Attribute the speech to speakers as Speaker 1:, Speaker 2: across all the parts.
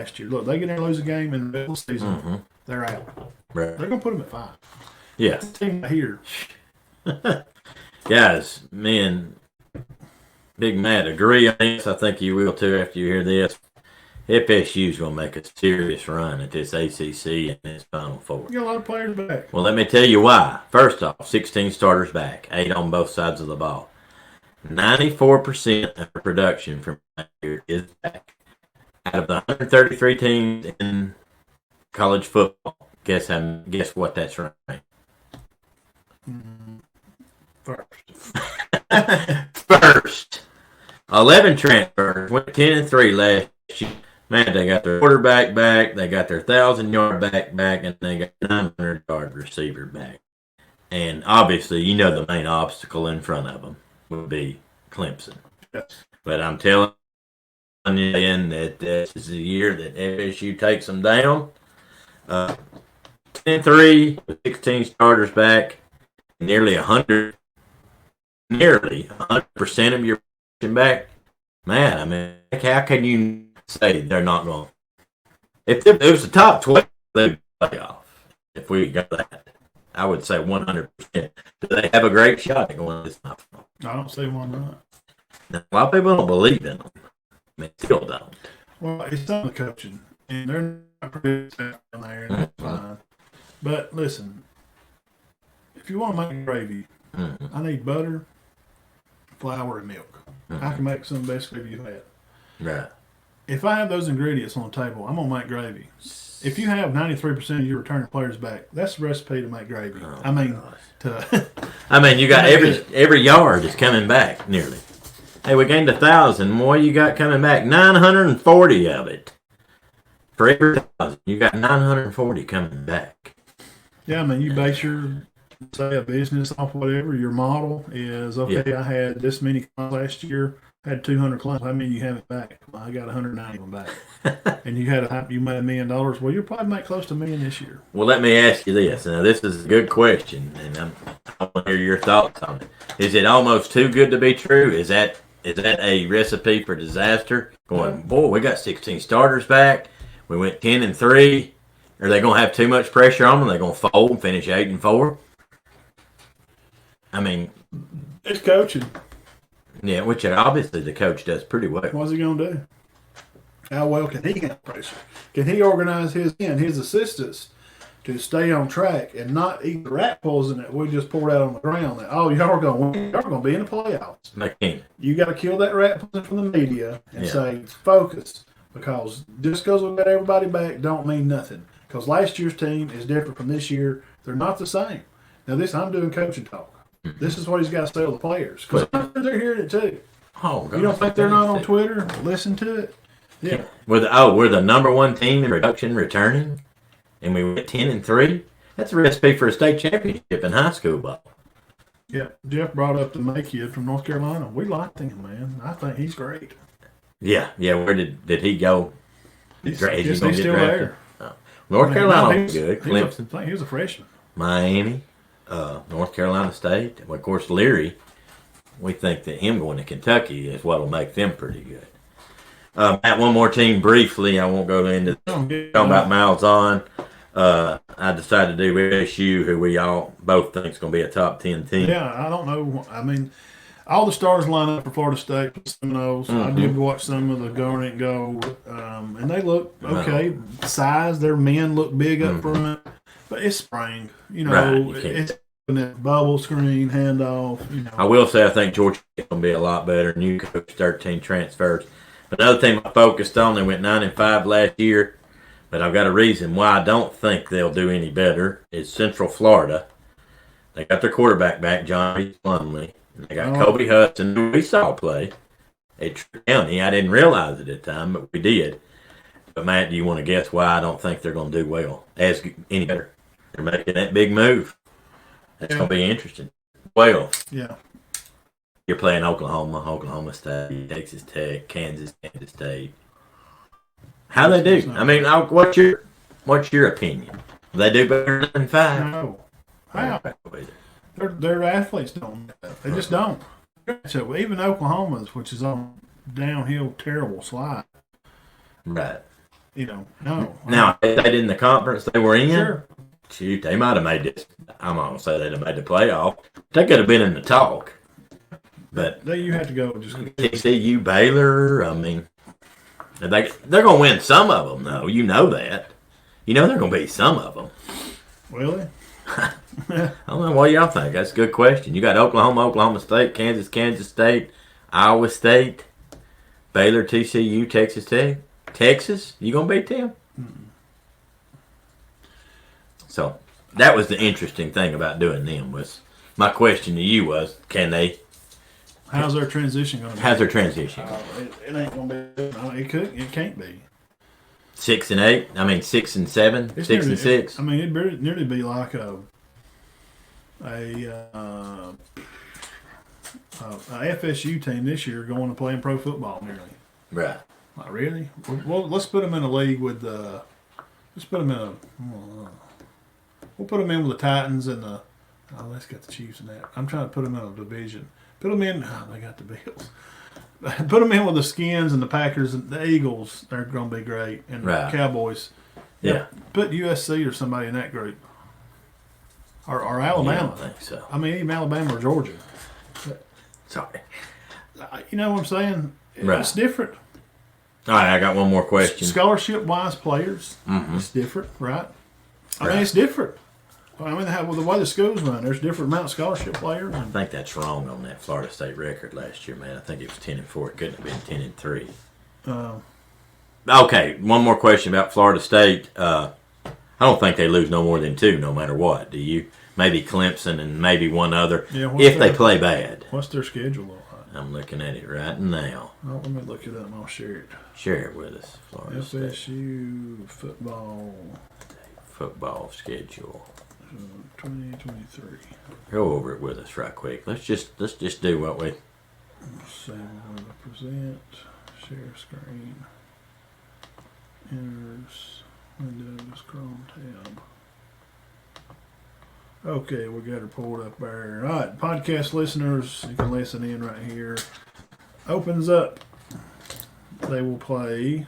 Speaker 1: last year. Look, they get in and lose a game in the middle of the season, they're out.
Speaker 2: Right.
Speaker 1: They're going to put them at 5.
Speaker 2: Yeah.
Speaker 1: This team right here.
Speaker 2: Guys, me and Big Matt agree on this. I think you will too after you hear this. FSU's going to make a serious run at this ACC and this Final Four.
Speaker 1: You got a lot of players back.
Speaker 2: Well, let me tell you why. First off, 16 starters back, 8 on both sides of the ball. 94% of production from last year is back. Out of the 133 teams in college football, guess what that's ranked? First. 11 transfers, went 10-3 last year. Man, they got their quarterback back, they got their 1,000-yard back, and they got 900-yard receiver back. And obviously, you know the main obstacle in front of them would be Clemson.
Speaker 1: Yes.
Speaker 2: But I'm telling you that this is the year that FSU takes them down. 10-3 with 16 starters back, nearly 100% of your back. Man, I mean, how can you say they're not going? If it was the top 12, they'd play off. If we got that, I would say 100%. Do they have a great shot at going this time?
Speaker 1: I don't see one not.
Speaker 2: Now, a lot of people don't believe in them. They still don't.
Speaker 1: Well, it's on the coaching, and they're not pretty down there, and that's fine. But listen, if you want to make gravy, I need butter, flour, and milk. I can make some of the best gravy you've had.
Speaker 2: Right.
Speaker 1: If I have those ingredients on the table, I'm going to make gravy. If you have 93% of your returning players back, that's the recipe to make gravy.
Speaker 2: Oh,
Speaker 1: I mean,
Speaker 2: you got every yard is coming back nearly. Hey, we gained 1,000. What you got coming back? 940 of it. For every 1,000, you got 940 coming back.
Speaker 1: Yeah, I mean, you base your, say, a business off whatever. Your model is, okay, I had this many clients last year, I had 200 clients. How many you have it back? Well, I got 190 of them back. And you made $1 million. Well, you'll probably make close to $1 million this year.
Speaker 2: Well, let me ask you this. Now, this is a good question, and I want to hear your thoughts on it. Is it almost too good to be true? Is that a recipe for disaster? Going, boy, we got 16 starters back. We went 10-3. Are they going to have too much pressure on them? Are they going to fold and finish 8-4? I mean,
Speaker 1: it's coaching.
Speaker 2: Yeah, which obviously the coach does pretty well.
Speaker 1: What's he going to do? How well can he get pressure? Can he organize his assistants to stay on track and not eat the rat poison that we just poured out on the ground? That, y'all are going to win. Y'all are going to be in the playoffs.
Speaker 2: McKinney.
Speaker 1: You got to kill that rat poison from the media and say, focus. Because just because we got everybody back don't mean nothing. Because last year's team is different from this year. They're not the same. Now, I'm doing coaching talk. This is what he's got to say to the players. Because they're hearing it too.
Speaker 2: Oh, God.
Speaker 1: You don't think they're not on Twitter? Listen to it. Yeah.
Speaker 2: We're the number one team in production returning, and we went 10-3. That's a recipe for a state championship in high school ball.
Speaker 1: Yeah, Jeff brought up the May kid from North Carolina. We liked him, man. I think he's great.
Speaker 2: Yeah. Where did he go?
Speaker 1: He's still there.
Speaker 2: Oh. North Carolina was good.
Speaker 1: Clemson. I think he was a freshman.
Speaker 2: Miami, North Carolina State. Well, of course, Leary. We think that him going to Kentucky is what will make them pretty good. Matt, one more team briefly. I won't go into talking about Malzahn. I decided to do SU, who we all both think is going to be a top 10 team.
Speaker 1: Yeah, I don't know. I mean, all the stars line up for Florida State, Seminoles. I did watch some of the Garnet Gold, and they look okay. Size, their men look big up front, but it's spring. It's bubble screen, handoff.
Speaker 2: I will say I think Georgia is going to be a lot better. New coach, 13 transfers. Another thing I focused on, they went 9-5 last year, but I've got a reason why I don't think they'll do any better. Is Central Florida. They got their quarterback back, Johnny Plumlee. They got Kobe Hudson, who we saw play at Trick County. I didn't realize it at the time, but we did. But, Matt, do you want to guess why I don't think they're going to do well? Any better. They're making that big move. That's going to be interesting. Well,
Speaker 1: yeah.
Speaker 2: You're playing Oklahoma State, Texas Tech, Kansas State. How they do? I mean, what's your opinion? Do they do better than 5?
Speaker 1: No. How? Their athletes don't. They just don't. So even Oklahoma's, which is on downhill, terrible slide.
Speaker 2: Right.
Speaker 1: No.
Speaker 2: Now, if they did in the conference they were in,
Speaker 1: Sure.
Speaker 2: shoot, they might have made this. I'm not going to say they'd have made the playoff. They could have been in the talk. But
Speaker 1: You have to go just
Speaker 2: TCU, Baylor, I mean, they're going to win some of them, though. You know that. You know they're going to beat some of them.
Speaker 1: Really?
Speaker 2: I don't know what y'all think. That's a good question. You got Oklahoma, Oklahoma State, Kansas, Kansas State, Iowa State, Baylor, TCU, Texas Tech. Texas, you going to beat them? So that was the interesting thing about doing them. Was my question to you was, can they?
Speaker 1: How's their transition going to be?
Speaker 2: How's their transition?
Speaker 1: It ain't going to be. No, it can't be.
Speaker 2: 6 and 8. I mean 6 and 7.
Speaker 1: It's
Speaker 2: 6 and 6.
Speaker 1: I mean, it'd nearly be like a FSU team this year going to play in pro football nearly.
Speaker 2: Right.
Speaker 1: Like, really? Well, let's put them in a league with the. Let's put them in a. We'll put them in with the Titans and the. Oh, let's get the Chiefs in that. I'm trying to put them in a division. Put them in. Oh, they got the Bills. Put them in with the Skins and the Packers and the Eagles. They're going to be great. And the Cowboys.
Speaker 2: Yeah.
Speaker 1: Put USC or somebody in that group. Or Alabama.
Speaker 2: Yeah, I don't think so.
Speaker 1: I mean, even Alabama or Georgia.
Speaker 2: Sorry.
Speaker 1: You know what I'm saying?
Speaker 2: Right.
Speaker 1: It's different.
Speaker 2: All right, I got one more question.
Speaker 1: Scholarship-wise players, it's different, right? I mean, it's different. I mean, the way the schools run, there's different amount of scholarship players.
Speaker 2: I think that's wrong on that Florida State record last year, man. I think it was 10 and 4. It couldn't have been 10 and 3. Okay, one more question about Florida State. I don't think they lose no more than 2, no matter what. Do you? Maybe Clemson and maybe one other.
Speaker 1: Yeah,
Speaker 2: if they play bad.
Speaker 1: What's their schedule look like?
Speaker 2: I'm looking at it right now.
Speaker 1: Oh, let me look it up and I'll share it.
Speaker 2: Share it with us. Florida
Speaker 1: FSU
Speaker 2: State.
Speaker 1: football
Speaker 2: schedule.
Speaker 1: 2023.
Speaker 2: Go over it with us right quick. Let's just do what we.
Speaker 1: Let's see what to present. Share screen. Enters. Windows. Chrome tab. Okay, we got it pulled up there. All right, podcast listeners, you can listen in right here. Opens up. They will play.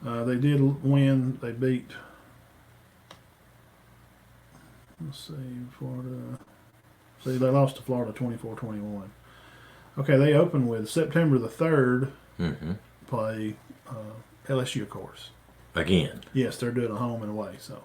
Speaker 1: They did win. They beat. Let's see, Florida. See, they lost to Florida 24-21. Okay, they open with September the 3rd. Play LSU, of course.
Speaker 2: Again.
Speaker 1: Yes, they're doing a home and away, so.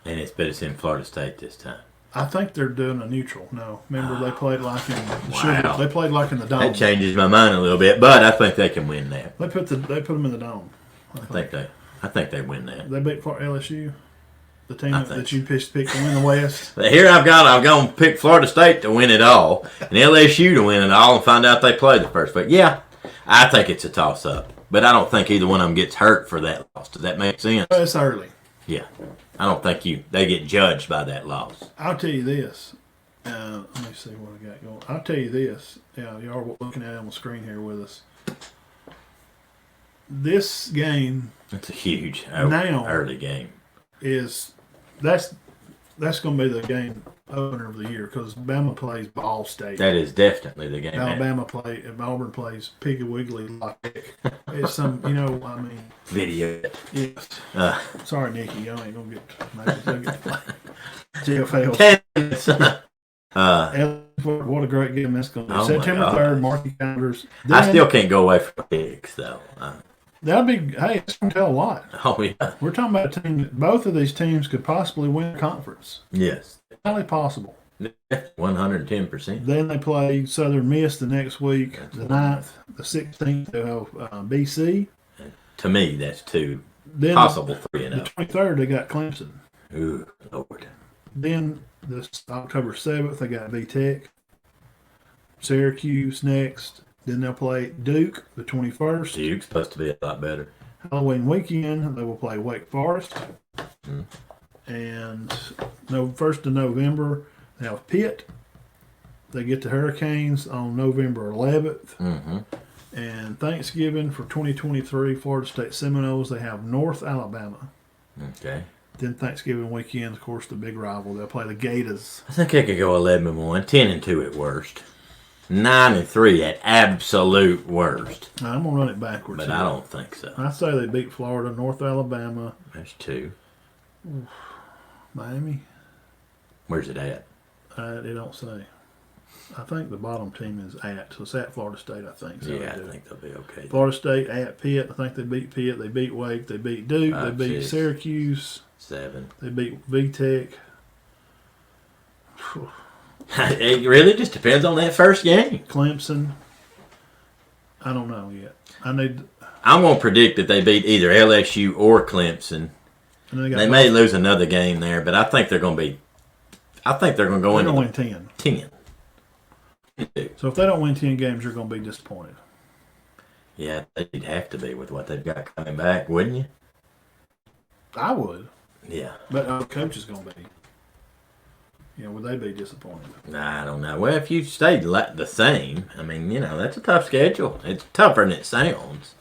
Speaker 2: And it's in Florida State this time.
Speaker 1: I think they're doing a neutral. No, remember they played like in
Speaker 2: Wow.
Speaker 1: They played like in the dome.
Speaker 2: That changes my mind a little bit, but I think they can win that.
Speaker 1: They put them in the dome.
Speaker 2: I think they win that.
Speaker 1: They beat LSU, the team
Speaker 2: I think
Speaker 1: that you picked to win the West.
Speaker 2: But here I've gone to pick Florida State to win it all, and LSU to win it all, and find out they played the first. But yeah, I think it's a toss up. But I don't think either one of them gets hurt for that loss. Does that make sense?
Speaker 1: It's early.
Speaker 2: Yeah. I don't think they get judged by that loss.
Speaker 1: I'll tell you this. Let me see what I got going. I'll tell you this. Yeah, you are looking at it on the screen here with us. This game.
Speaker 2: It's a huge early game.
Speaker 1: That's going to be the game opener of the year because Bama plays Ball State.
Speaker 2: That is definitely the game.
Speaker 1: Auburn plays Piggy Wiggly Lock. It's some, I mean.
Speaker 2: Video.
Speaker 1: Yes. Sorry, Nikki, y'all ain't going to get play. GFL. What a great game that's going to be.
Speaker 2: Oh
Speaker 1: September 3rd, mark your calendars.
Speaker 2: I still can't go away from picks, though.
Speaker 1: That'll be, hey, it's going to tell a lot.
Speaker 2: Oh, yeah.
Speaker 1: We're talking about a team, both of these teams could possibly win a conference.
Speaker 2: Yes.
Speaker 1: Highly possible.
Speaker 2: 110%.
Speaker 1: Then they play Southern Miss the next week, the 9th, the 16th, they'll have BC.
Speaker 2: To me, that's 2.
Speaker 1: Then
Speaker 2: possible 3-0.
Speaker 1: The 23rd, they got Clemson.
Speaker 2: Ooh, Lord.
Speaker 1: Then this October 7th, they got B-Tech. Syracuse next. Then they'll play Duke the 21st.
Speaker 2: Duke's supposed to be a lot better.
Speaker 1: Halloween weekend, they will play Wake Forest. And 1st of November, they have Pitt. They get the Hurricanes on November 11th. And Thanksgiving for 2023, Florida State Seminoles, they have North Alabama.
Speaker 2: Okay.
Speaker 1: Then Thanksgiving weekend, of course, the big rival. They'll play the Gators.
Speaker 2: I think I could go 11-1, 10-2 at worst. 9-3 at absolute worst.
Speaker 1: I'm gonna run it backwards.
Speaker 2: But
Speaker 1: here.
Speaker 2: I don't think so.
Speaker 1: I say they beat Florida, North Alabama.
Speaker 2: There's 2.
Speaker 1: Miami.
Speaker 2: Where's it at?
Speaker 1: They don't say. I think the bottom team is so it's at Florida State, I think. So
Speaker 2: Yeah, I think they'll be okay.
Speaker 1: Florida State at Pitt. I think they beat Pitt. They beat Wake. They beat Duke.
Speaker 2: 5,
Speaker 1: they beat
Speaker 2: 6,
Speaker 1: Syracuse.
Speaker 2: 7.
Speaker 1: They beat VTech.
Speaker 2: It really just depends on that first game.
Speaker 1: Clemson. I don't know yet.
Speaker 2: I'm going to predict that they beat either LSU or Clemson. They may lose another game there, but I think they're going to be. I think they're going to go in.
Speaker 1: They're going to win
Speaker 2: 10.
Speaker 1: So if they don't win 10 games, you're going to be disappointed.
Speaker 2: Yeah, they'd have to be with what they've got coming back, wouldn't you?
Speaker 1: I would.
Speaker 2: Yeah.
Speaker 1: But our coach is going to be. Would they be disappointed?
Speaker 2: Nah, I don't know. Well, if you stayed the same, I mean, that's a tough schedule. It's tougher than it sounds.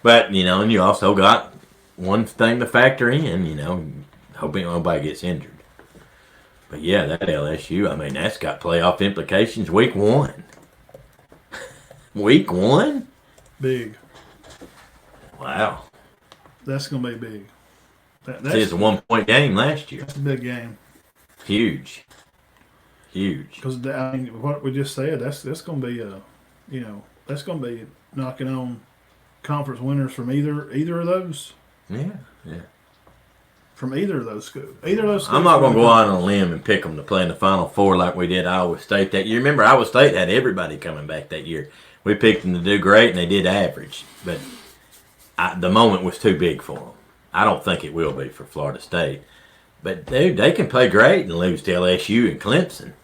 Speaker 2: But, and you also got one thing to factor in, hoping nobody gets injured. But, yeah, that LSU, I mean, that's got playoff implications week 1. Week 1?
Speaker 1: Big.
Speaker 2: Wow.
Speaker 1: That's going to be big.
Speaker 2: It's a 1-point game last year.
Speaker 1: That's a big game.
Speaker 2: Huge.
Speaker 1: Because what we just said, that's going to be that's going to be knocking on conference winners from either of those.
Speaker 2: Yeah.
Speaker 1: From either of those schools. I'm
Speaker 2: not going to go out on a limb and pick them to play in the Final Four like we did Iowa State that year. Remember, Iowa State had everybody coming back that year. We picked them to do great, and they did average. But the moment was too big for them. I don't think it will be for Florida State. But, dude, they can play great and lose to LSU and Clemson.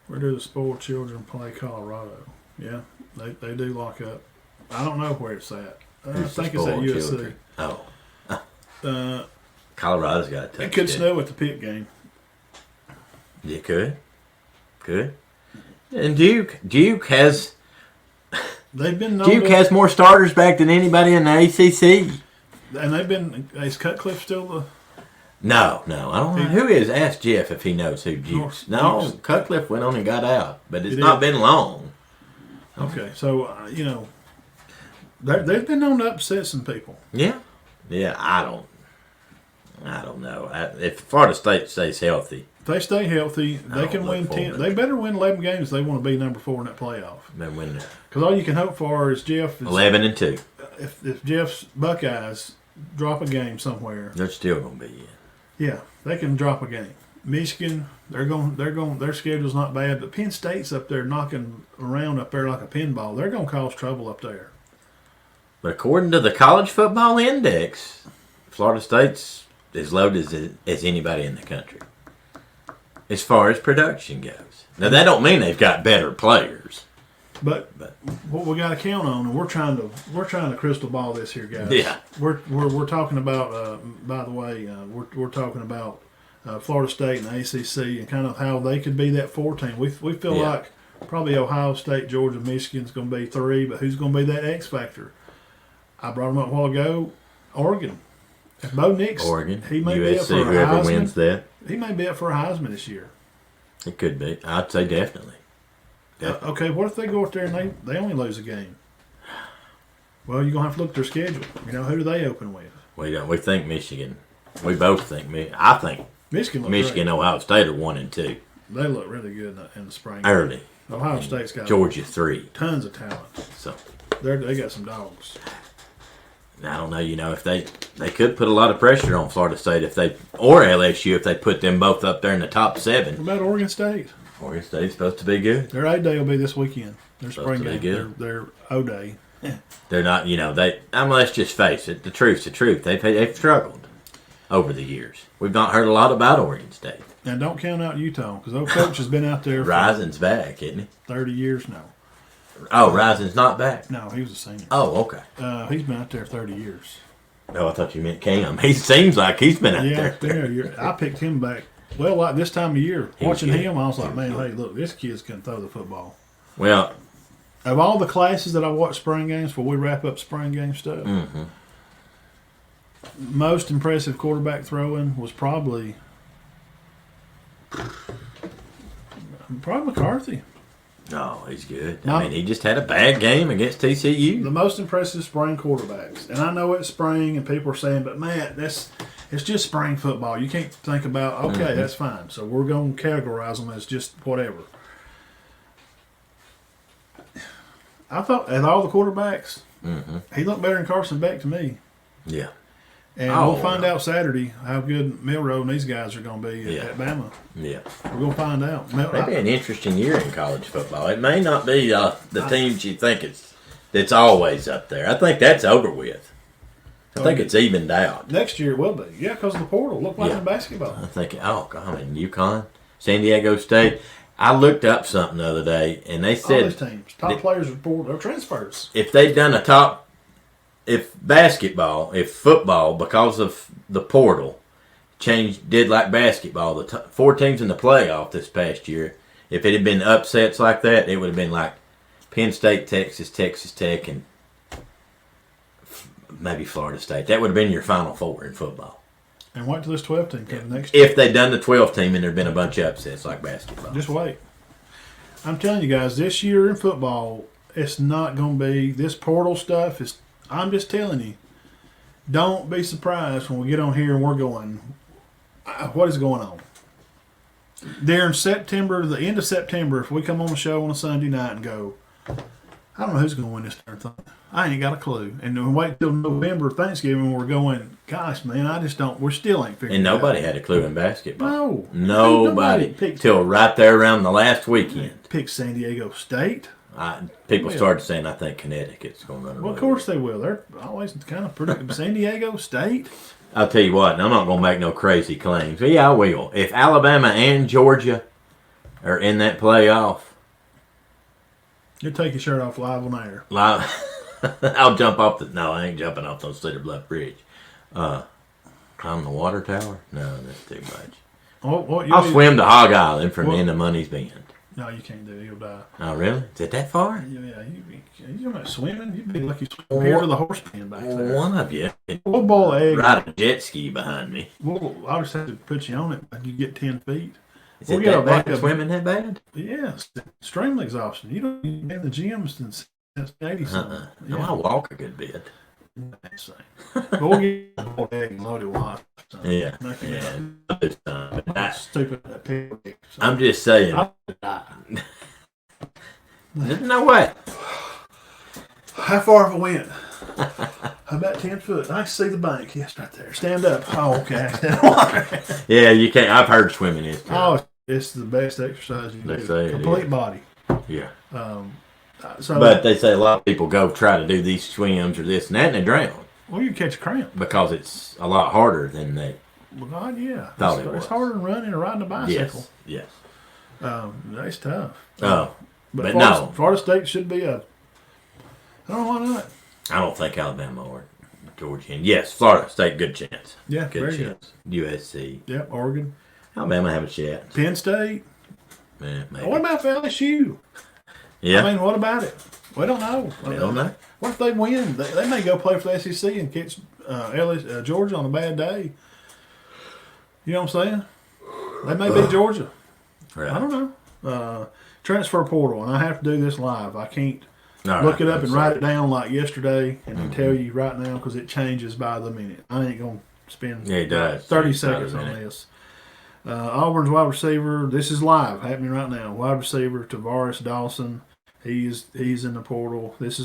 Speaker 1: Where do the spoiled children play Colorado? Yeah, they do lock up. I don't know where it's at. I think it's at USC.
Speaker 2: Children? Oh. Colorado's got a tough
Speaker 1: It could snow at the Pitt game.
Speaker 2: It could. And Duke has... Duke has more starters back than anybody in the ACC.
Speaker 1: And they've been... Is Cutcliffe still the...
Speaker 2: No, I don't know. Who is? Ask Jeff if he knows who Duke's. No, Cutcliffe went on and got out, but it's not been long.
Speaker 1: Okay, so, they've been known to upset some people.
Speaker 2: Yeah, I don't know. If Florida State stays healthy.
Speaker 1: If they stay healthy, they can win 10. They better win 11 games if they want to be number 4 in that playoff. Because all you can hope for is Jeff.
Speaker 2: 11-2.
Speaker 1: If Jeff's Buckeyes drop a game somewhere,
Speaker 2: they're still going to be in.
Speaker 1: Yeah, they can drop a game. Michigan, their schedule's not bad, but Penn State's up there knocking around up there like a pinball. They're going to cause trouble up there.
Speaker 2: But according to the College Football Index, Florida State's as loaded as anybody in the country as far as production goes. Now, that don't mean they've got better players.
Speaker 1: But what we got to count on, and we're trying to crystal ball this here, guys.
Speaker 2: Yeah,
Speaker 1: we're talking about. By the way, we're talking about Florida State and the ACC and kind of how they could be that 4 team. We feel like probably Ohio State, Georgia, Michigan's going to be 3, but who's going to be that X factor? I brought them up a while ago. Oregon. If Bo Nix, he may be up for a
Speaker 2: whoever
Speaker 1: Heisman.
Speaker 2: Wins that,
Speaker 1: he may be up for a Heisman this year.
Speaker 2: It could be. I'd say definitely.
Speaker 1: Okay, what if they go up there and they only lose a game? Well, you're going to have to look at their schedule. Who do they open with?
Speaker 2: We think Michigan. We both think I think Michigan, Ohio State are 1 and 2.
Speaker 1: They look really good in the spring.
Speaker 2: Early.
Speaker 1: Ohio State's got
Speaker 2: Georgia 3.
Speaker 1: Tons of talent.
Speaker 2: So
Speaker 1: they got some dogs.
Speaker 2: I don't know. If they could put a lot of pressure on Florida State or LSU if they put them both up there in the top 7.
Speaker 1: What about Oregon State?
Speaker 2: Oregon State's supposed to be good.
Speaker 1: Their A Day will be this weekend. Their spring
Speaker 2: game.
Speaker 1: Their O Day.
Speaker 2: They're not. Let's just face it. The truth's the truth. They've struggled over the years. We've not heard a lot about Oregon State.
Speaker 1: And don't count out Utah because old coach has been out there.
Speaker 2: Rising's back, isn't he?
Speaker 1: 30 years now.
Speaker 2: Oh, Rising's not back?
Speaker 1: No, he was a senior.
Speaker 2: Oh, okay.
Speaker 1: He's been out there 30 years.
Speaker 2: Oh, I thought you meant Cam. He seems like he's been out there.
Speaker 1: Yeah, been there a year. I picked him back. Well, like this time of year, watching him, I was like, man, hey, look, this kid's can throw the football.
Speaker 2: Well,
Speaker 1: of all the classes that I watch spring games before we wrap up spring game stuff, most impressive quarterback throwing was probably McCarthy.
Speaker 2: No, he's good.
Speaker 1: No.
Speaker 2: I mean, he just had a bad game against TCU.
Speaker 1: The most impressive spring quarterbacks, and I know it's spring, and people are saying, but Matt, it's just spring football. You can't think about okay, that's fine. So we're going to categorize them as just whatever. I thought at all the quarterbacks, he looked better than Carson Beck to me.
Speaker 2: Yeah.
Speaker 1: And we'll find out Saturday how good Milroe and these guys are going to be at Bama.
Speaker 2: Yeah.
Speaker 1: We're going to find out.
Speaker 2: Maybe an interesting year in college football. It may not be the teams you think that's always up there. I think that's over with. I think it's evened out.
Speaker 1: Next year it will be. Yeah, because of the portal. Look like in basketball.
Speaker 2: I think, UConn, San Diego State. I looked up something the other day, and they said
Speaker 1: all these teams, top players are portal, they're transfers.
Speaker 2: If they'd done if football, because of the portal, did like basketball, the 4 teams in the playoff this past year, if it had been upsets like that, it would have been like Penn State, Texas, Texas Tech, and maybe Florida State. That would have been your Final Four in football.
Speaker 1: And wait till this 12 team comes next year.
Speaker 2: If they'd done the 12 team and there'd been a bunch of upsets like basketball.
Speaker 1: Just wait. I'm telling you guys, this year in football, it's not going to be this portal stuff. I'm just telling you, don't be surprised when we get on here and we're going, what is going on? During September, the end of September, if we come on the show on a Sunday night and go, I don't know who's going to win this darn thing. I ain't got a clue. And then we wait till November, Thanksgiving, we're going, gosh, man, we still ain't figuring it out.
Speaker 2: And nobody had a clue in basketball.
Speaker 1: No.
Speaker 2: Nobody. Till right there around the last weekend.
Speaker 1: Pick San Diego State.
Speaker 2: People started saying, I think Connecticut's going to run away.
Speaker 1: Well, of course they will. They're always kind of predictable. San Diego State.
Speaker 2: I'll tell you what, and I'm not going to make no crazy claims. But yeah, I will. If Alabama and Georgia are in that playoff,
Speaker 1: you'll take your shirt off live on air.
Speaker 2: I'll jump off no, I ain't jumping off the Cedar Bluff Bridge. Climb the water tower? No, that's too much. I'll swim to Hog Island from the end of Money's Bend.
Speaker 1: No, you can't do it. You'll die.
Speaker 2: Oh, really? Is it that far?
Speaker 1: Yeah, you're not swimming. You'd be lucky swimming here to the horse pen back there.
Speaker 2: One of you.
Speaker 1: We'll boil egg.
Speaker 2: Ride a jet ski behind me.
Speaker 1: I'll just have to put you on it. You get 10 feet.
Speaker 2: Is it that bad? Swimming that bad?
Speaker 1: Yes. Extremely exhausting. You don't even in the gym since 80-something.
Speaker 2: No, I walk a good bit.
Speaker 1: But we'll get a boiled egg and loaded water. So
Speaker 2: yeah.
Speaker 1: Stupid pig. So
Speaker 2: I'm just saying. No way.
Speaker 1: How far have I went? About 10 foot. I see the bank. Yes, right there. Stand up. Oh, okay.
Speaker 2: Yeah, you can't. I've heard swimming is.
Speaker 1: Oh, it's the best exercise you can do. Complete body.
Speaker 2: Yeah.
Speaker 1: But
Speaker 2: they say a lot of people go try to do these swims or this and that, and they drown.
Speaker 1: Well, you catch a cramp.
Speaker 2: Because it's a lot harder than they thought it was.
Speaker 1: It's harder than running or riding a bicycle.
Speaker 2: Yes.
Speaker 1: That's tough.
Speaker 2: But
Speaker 1: Florida State should be I don't know why not.
Speaker 2: I don't think Alabama or Georgia. Yes, Florida State, good chance.
Speaker 1: Yeah,
Speaker 2: good chance. USC.
Speaker 1: Yep, Oregon.
Speaker 2: Alabama have a chance.
Speaker 1: Penn State.
Speaker 2: Yeah, maybe.
Speaker 1: What about LSU?
Speaker 2: Yeah.
Speaker 1: I mean, what about it? We don't know.
Speaker 2: We don't know.
Speaker 1: What if they win? They may go play for the SEC and catch Georgia on a bad day. You know what I'm saying? They may beat Georgia.
Speaker 2: Right.
Speaker 1: I don't know. Transfer portal, and I have to do this live. I can't
Speaker 2: look
Speaker 1: it up and write it down like yesterday and tell you right now because it changes by the minute. I ain't going to spend 30 seconds on this. Auburn's wide receiver. This is live, happening right now. Wide receiver Tavares Dawson. He's in the portal. This is